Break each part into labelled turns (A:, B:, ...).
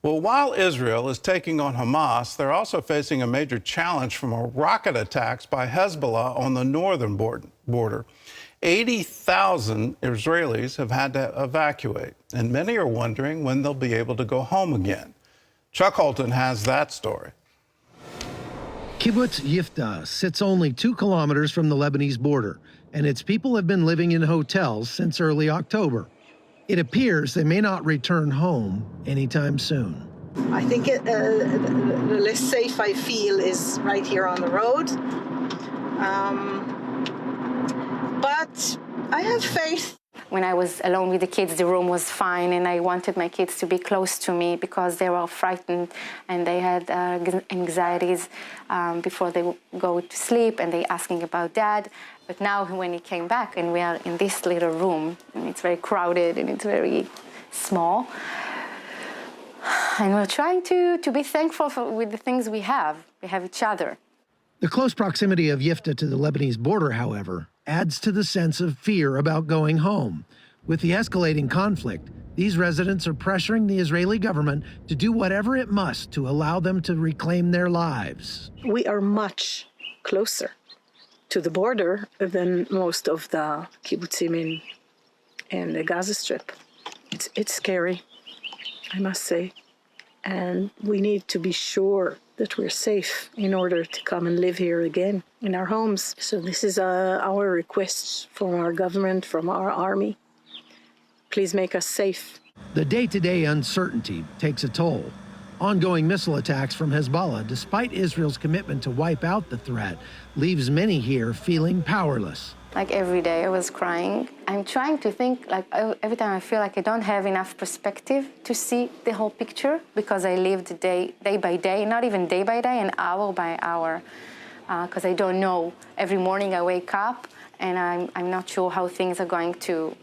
A: Well, while Israel is taking on Hamas, they're also facing a major challenge from rocket attacks by Hezbollah on the northern border. 80,000 Israelis have had to evacuate, and many are wondering when they'll be able to go home again. Chuck Holton has that story.
B: Kibbutz Yiftah sits only 2 kilometers from the Lebanese border, and its people have been living in hotels since early October. It appears they may not return home anytime soon.
C: I think the less safe I feel is right here on the road. But I have faith.
D: When I was alone with the kids, the room was fine, and I wanted my kids to be close to me because they were frightened and they had anxieties before they go to sleep, and they asking about Dad. But now when he came back and we are in this little room, and it's very crowded and it's very small, and we're trying to be thankful with the things we have. We have each other.
B: The close proximity of Yiftah to the Lebanese border, however, adds to the sense of fear about going home. With the escalating conflict, these residents are pressuring the Israeli government to do whatever it must to allow them to reclaim their lives.
C: We are much closer to the border than most of the kibbutzim in the Gaza Strip. It's scary, I must say. And we need to be sure that we're safe in order to come and live here again in our homes. So this is our request from our government, from our army. Please make us safe.
B: The day-to-day uncertainty takes a toll. Ongoing missile attacks from Hezbollah, despite Israel's commitment to wipe out the threat, leaves many here feeling powerless.
D: Like every day I was crying. I'm trying to think, like every time I feel like I don't have enough perspective to see the whole picture, because I lived day by day, not even day by day, and hour by hour, because I don't know. Every morning I wake up and I'm not sure how things are going to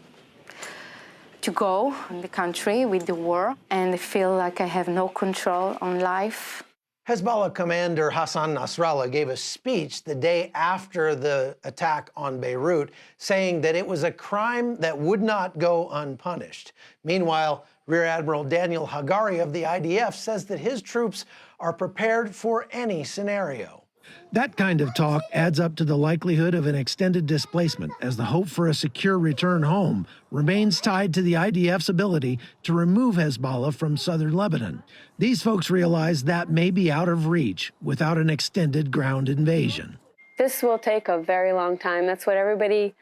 D: go in the country with the war, and I feel like I have no control on life.
B: Hezbollah commander Hassan Nasrallah gave a speech the day after the attack on Beirut, saying that it was a crime that would not go unpunished. Meanwhile, Rear Admiral Daniel Hagari of the IDF says that his troops are prepared for any scenario. That kind of talk adds up to the likelihood of an extended displacement, as the hope for a secure return home remains tied to the IDF's ability to remove Hezbollah from southern Lebanon. These folks realize that may be out of reach without an extended ground invasion.
E: This will take a very long time. That's what everybody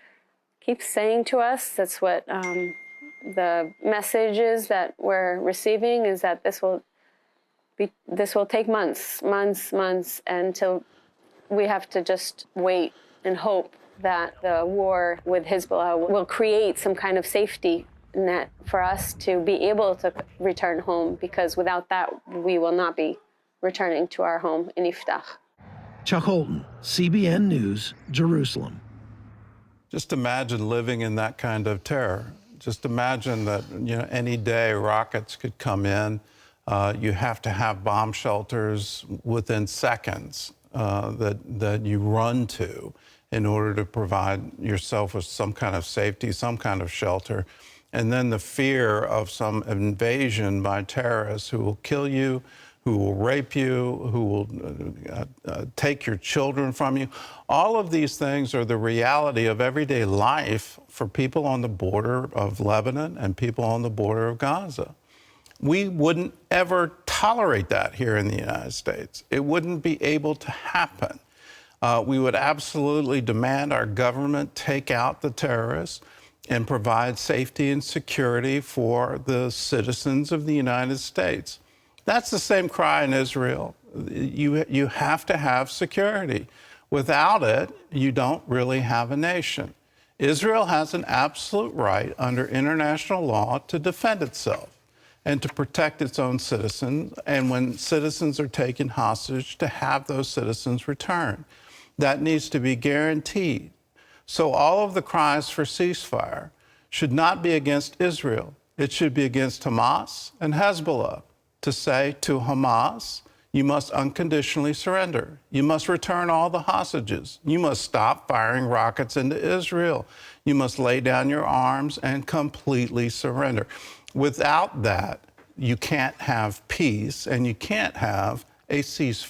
E: keeps saying to us. That's what the messages that we're receiving is that this will take months until we have to just wait and hope that the war with Hezbollah will create some kind of safety net for us to be able to return home, because without that, we will not be returning to our home in Yiftah.
B: Chuck Holton, CBN News, Jerusalem.
A: Just imagine living in that kind of terror. Just imagine that, any day rockets could come in. You have to have bomb shelters within seconds that you run to in order to provide yourself with some kind of safety, some kind of shelter. And then the fear of some invasion by terrorists who will kill you, who will rape you, who will take your children from you. All of these things are the reality of everyday life for people on the border of Lebanon and people on the border of Gaza. We wouldn't ever tolerate that here in the United States. It wouldn't be able to happen. We would absolutely demand our government take out the terrorists and provide safety and security for the citizens of the United States. That's the same cry in Israel. You have to have security. Without it, you don't really have a nation. Israel has an absolute right under international law to defend itself and to protect its own citizens, and when citizens are taken hostage, to have those citizens returned. That needs to be guaranteed. So all of the cries for ceasefire should not be against Israel. It should be against Hamas and Hezbollah, to say to Hamas, you must unconditionally surrender. You must return all the hostages. You must stop firing rockets into Israel. You must lay down your arms and completely surrender. Without that, you can't have peace and you can't have a ceasefire.